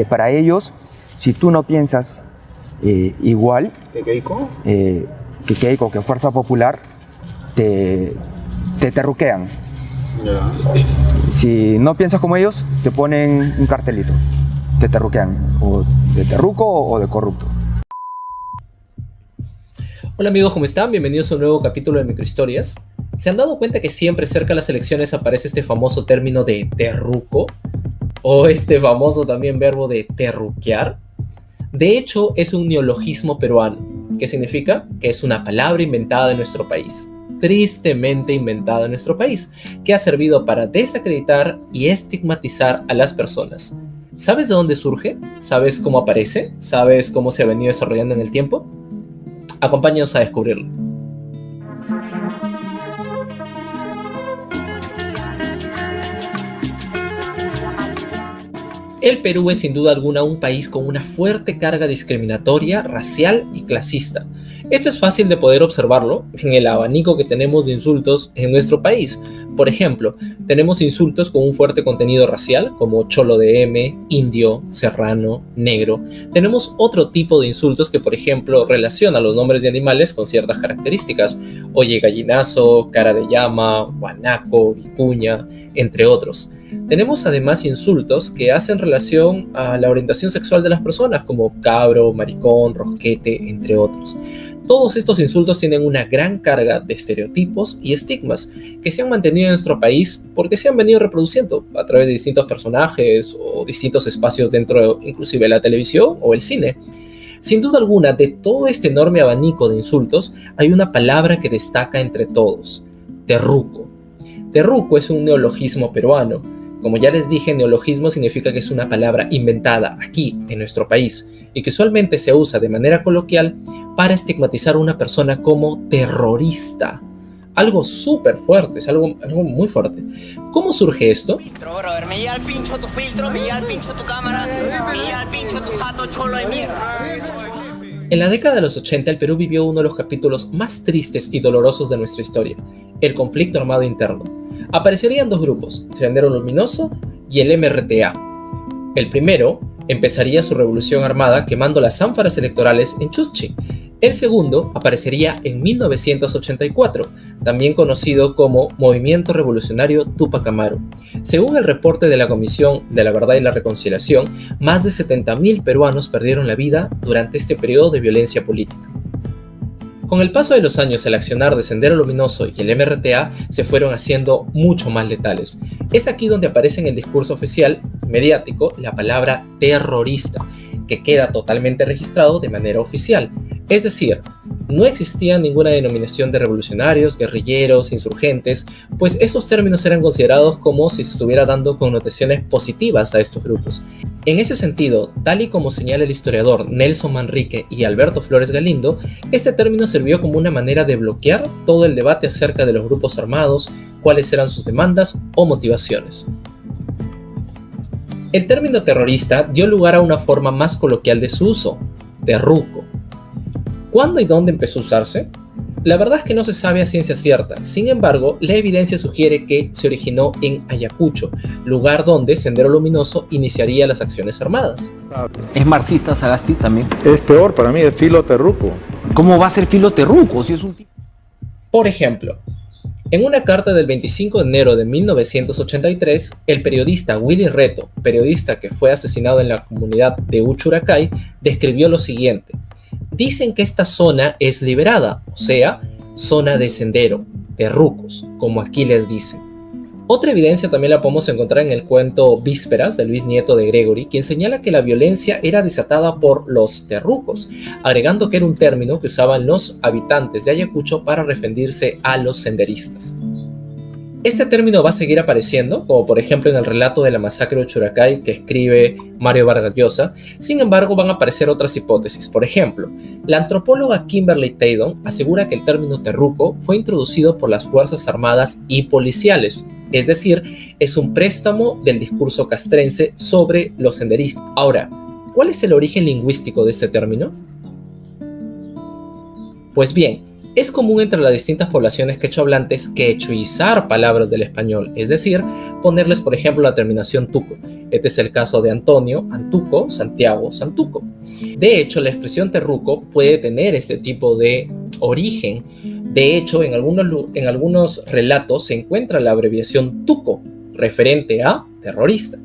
Para ellos, si tú no piensas igual ¿Qué Keiko? que Keiko, que Fuerza Popular, te terruquean. Ya. Si no piensas como ellos, te ponen un cartelito, te terruquean, o de terruco o de corrupto. Hola amigos, ¿cómo están? Bienvenidos a un nuevo capítulo de Microhistorias. ¿Se han dado cuenta que siempre cerca de las elecciones aparece este famoso término de terruco? O este famoso también verbo de terruquear. De hecho, es un neologismo peruano. ¿Qué significa? Que es una palabra inventada en nuestro país. Tristemente inventada en nuestro país, que ha servido para desacreditar y estigmatizar a las personas. ¿Sabes de dónde surge? ¿Sabes cómo aparece? ¿Sabes cómo se ha venido desarrollando en el tiempo? Acompáñanos a descubrirlo. El Perú es sin duda alguna un país con una fuerte carga discriminatoria, racial y clasista. Esto es fácil de poder observarlo en el abanico que tenemos de insultos en nuestro país. Por ejemplo, tenemos insultos con un fuerte contenido racial, como cholo de M, indio, serrano, negro. Tenemos otro tipo de insultos que, por ejemplo, relaciona los nombres de animales con ciertas características. Oye gallinazo, cara de llama, guanaco, vicuña, entre otros. Tenemos además insultos que hacen relación a la orientación sexual de las personas, como cabro, maricón, rosquete, entre otros. Todos estos insultos tienen una gran carga de estereotipos y estigmas que se han mantenido en nuestro país porque se han venido reproduciendo a través de distintos personajes o distintos espacios dentro inclusive de la televisión o el cine. Sin duda alguna, de todo este enorme abanico de insultos, hay una palabra que destaca entre todos: terruco. Terruco es un neologismo peruano. Como ya les dije, neologismo significa que es una palabra inventada aquí, en nuestro país, y que usualmente se usa de manera coloquial para estigmatizar a una persona como terrorista. Algo súper fuerte, es algo muy fuerte. ¿Cómo surge esto? Filtro, brother, me llega el pincho tu filtro, me llega el pincho tu cámara, me llega el pincho tu jato cholo de mierda. En la década de los 80, el Perú vivió uno de los capítulos más tristes y dolorosos de nuestra historia: el conflicto armado interno. Aparecerían dos grupos, Sendero Luminoso y el MRTA. El primero empezaría su revolución armada quemando las ánforas electorales en Chuschi. El segundo aparecería en 1984, también conocido como Movimiento Revolucionario Túpac Amaru. Según el reporte de la Comisión de la Verdad y la Reconciliación, más de 70.000 peruanos perdieron la vida durante este periodo de violencia política. Con el paso de los años, el accionar de Sendero Luminoso y el MRTA se fueron haciendo mucho más letales. Es aquí donde aparece en el discurso oficial mediático la palabra terrorista, que queda totalmente registrado de manera oficial. Es decir, no existía ninguna denominación de revolucionarios, guerrilleros, insurgentes, pues esos términos eran considerados como si se estuviera dando connotaciones positivas a estos grupos. En ese sentido, tal y como señala el historiador Nelson Manrique y Alberto Flores Galindo, este término sirvió como una manera de bloquear todo el debate acerca de los grupos armados, cuáles eran sus demandas o motivaciones. El término terrorista dio lugar a una forma más coloquial de su uso: terruco. ¿Cuándo y dónde empezó a usarse? La verdad es que no se sabe a ciencia cierta. Sin embargo, la evidencia sugiere que se originó en Ayacucho, lugar donde Sendero Luminoso iniciaría las acciones armadas. ¿Es marxista Sagasti también? Es peor, para mí es filo terruco. ¿Cómo va a ser filo terruco si es un tipo? Por ejemplo, en una carta del 25 de enero de 1983, el periodista Willy Reto, periodista que fue asesinado en la comunidad de Uchuracay, describió lo siguiente: dicen que esta zona es liberada, o sea, zona de sendero, terrucos, como aquí les dicen. Otra evidencia también la podemos encontrar en el cuento Vísperas de Luis Nieto de Gregory, quien señala que la violencia era desatada por los terrucos, agregando que era un término que usaban los habitantes de Ayacucho para referirse a los senderistas. Este término va a seguir apareciendo, como por ejemplo en el relato de la masacre de Uchuracay que escribe Mario Vargas Llosa. Sin embargo, van a aparecer otras hipótesis. Por ejemplo, la antropóloga Kimberly Taydon asegura que el término terruco fue introducido por las Fuerzas Armadas y policiales, es decir, es un préstamo del discurso castrense sobre los senderistas. Ahora, ¿cuál es el origen lingüístico de este término? Pues bien, Es común entre las distintas poblaciones quechohablantes quechuizar palabras del español, es decir, ponerles por ejemplo la terminación tuco. Este es el caso de Antonio, Antuco, Santiago, Santuco. De hecho, la expresión terruco puede tener este tipo de origen. De hecho, en algunos relatos se encuentra la abreviación tuco, referente a terrorista.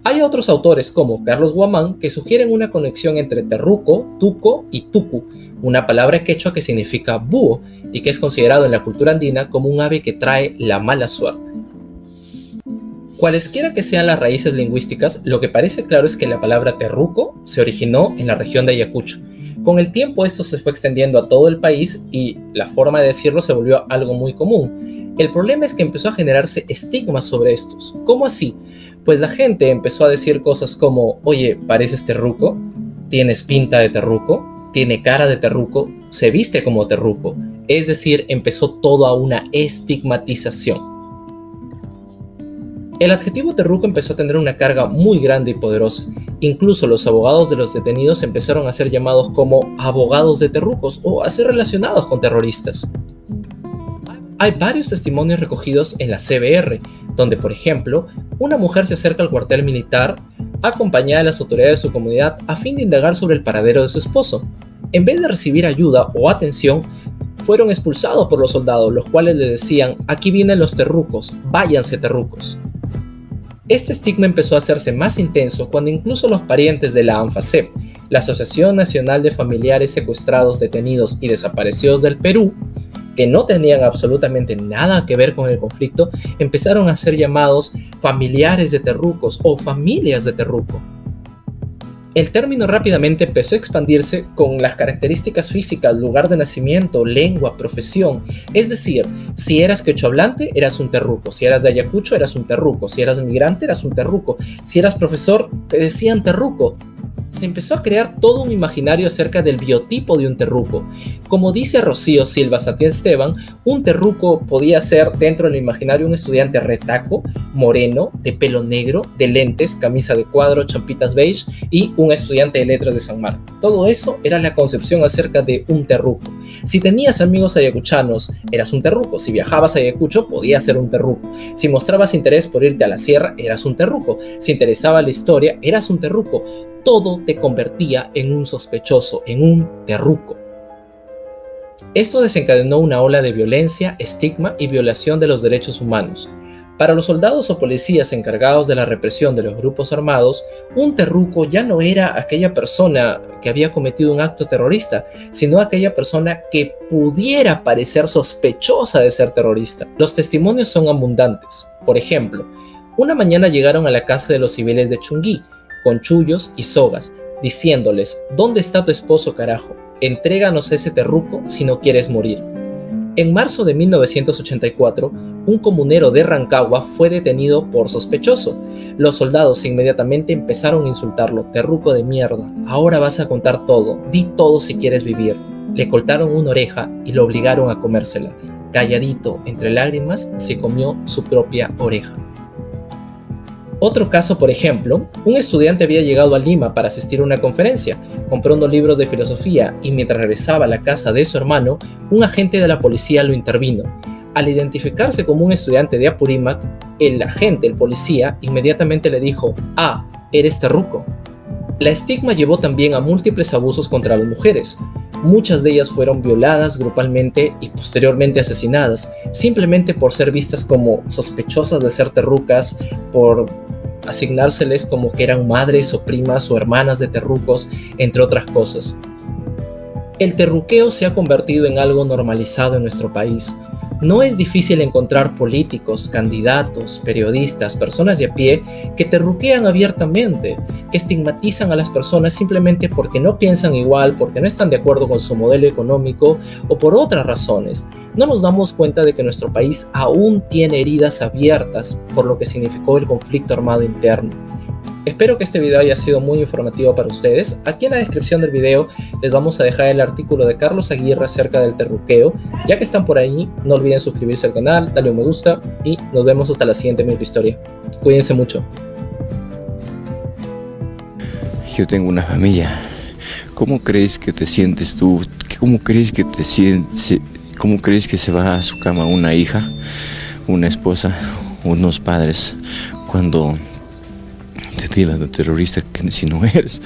Hay otros autores como Carlos Guamán que sugieren una conexión entre terruco, tuco y tucu, una palabra quechua que significa búho y que es considerado en la cultura andina como un ave que trae la mala suerte. Cualesquiera que sean las raíces lingüísticas, lo que parece claro es que la palabra terruco se originó en la región de Ayacucho. Con el tiempo esto se fue extendiendo a todo el país y la forma de decirlo se volvió algo muy común. El problema es que empezó a generarse estigmas sobre estos. ¿Cómo así? Pues la gente empezó a decir cosas como, oye, pareces terruco, tienes pinta de terruco, tiene cara de terruco, se viste como terruco. Es decir, empezó toda una estigmatización. El adjetivo terruco empezó a tener una carga muy grande y poderosa. Incluso los abogados de los detenidos empezaron a ser llamados como abogados de terrucos o a ser relacionados con terroristas. Hay varios testimonios recogidos en la CBR, donde, por ejemplo, una mujer se acerca al cuartel militar acompañada de las autoridades de su comunidad a fin de indagar sobre el paradero de su esposo. En vez de recibir ayuda o atención, fueron expulsados por los soldados, los cuales le decían, aquí vienen los terrucos, váyanse terrucos. Este estigma empezó a hacerse más intenso cuando incluso los parientes de la ANFACEP, la Asociación Nacional de Familiares Secuestrados, Detenidos y Desaparecidos del Perú, que no tenían absolutamente nada que ver con el conflicto, empezaron a ser llamados familiares de terrucos o familias de terruco. El término rápidamente empezó a expandirse con las características físicas, lugar de nacimiento, lengua, profesión. Es decir, si eras quechohablante, eras un terruco. Si eras de Ayacucho, eras un terruco. Si eras migrante, eras un terruco. Si eras profesor, te decían terruco. Se empezó a crear todo un imaginario acerca del biotipo de un terruco. Como dice Rocío Silva Santiesteban, un terruco podía ser dentro del imaginario un estudiante retaco, moreno, de pelo negro, de lentes, camisa de cuadro, champitas beige y un estudiante de letras de San Marcos. Todo eso era la concepción acerca de un terruco. Si tenías amigos ayacuchanos, eras un terruco. Si viajabas a Ayacucho, podías ser un terruco. Si mostrabas interés por irte a la sierra, eras un terruco. Si interesaba la historia, eras un terruco. Todo te convertía en un sospechoso, en un terruco. Esto desencadenó una ola de violencia, estigma y violación de los derechos humanos. Para los soldados o policías encargados de la represión de los grupos armados, un terruco ya no era aquella persona que había cometido un acto terrorista, sino aquella persona que pudiera parecer sospechosa de ser terrorista. Los testimonios son abundantes. Por ejemplo, una mañana llegaron a la casa de los civiles de Chungui, con chullos y sogas, diciéndoles, ¿dónde está tu esposo, carajo? Entréganos ese terruco si no quieres morir. En marzo de 1984, un comunero de Rancagua fue detenido por sospechoso. Los soldados inmediatamente empezaron a insultarlo, terruco de mierda, ahora vas a contar todo, di todo si quieres vivir. Le cortaron una oreja y lo obligaron a comérsela. Calladito, entre lágrimas, se comió su propia oreja. Otro caso, por ejemplo, un estudiante había llegado a Lima para asistir a una conferencia, compró unos libros de filosofía y mientras regresaba a la casa de su hermano, un agente de la policía lo intervino. Al identificarse como un estudiante de Apurímac, el policía, inmediatamente le dijo, «Ah, eres terruco». La estigma llevó también a múltiples abusos contra las mujeres. Muchas de ellas fueron violadas grupalmente y posteriormente asesinadas, simplemente por ser vistas como sospechosas de ser terrucas, por asignárseles como que eran madres o primas o hermanas de terrucos, entre otras cosas. El terruqueo se ha convertido en algo normalizado en nuestro país. No es difícil encontrar políticos, candidatos, periodistas, personas de a pie que terruquean abiertamente, que estigmatizan a las personas simplemente porque no piensan igual, porque no están de acuerdo con su modelo económico o por otras razones. No nos damos cuenta de que nuestro país aún tiene heridas abiertas por lo que significó el conflicto armado interno. Espero que este video haya sido muy informativo para ustedes. Aquí en la descripción del video les vamos a dejar el artículo de Carlos Aguirre acerca del terruqueo. Ya que están por ahí, no olviden suscribirse al canal, darle un me gusta y nos vemos hasta la siguiente microhistoria. Cuídense mucho. Yo tengo una familia. ¿Cómo crees que te sientes tú ¿Cómo crees que te sientes? ¿Cómo crees que se va a su cama una hija, una esposa, unos padres cuando te tildan de terrorista si no eres?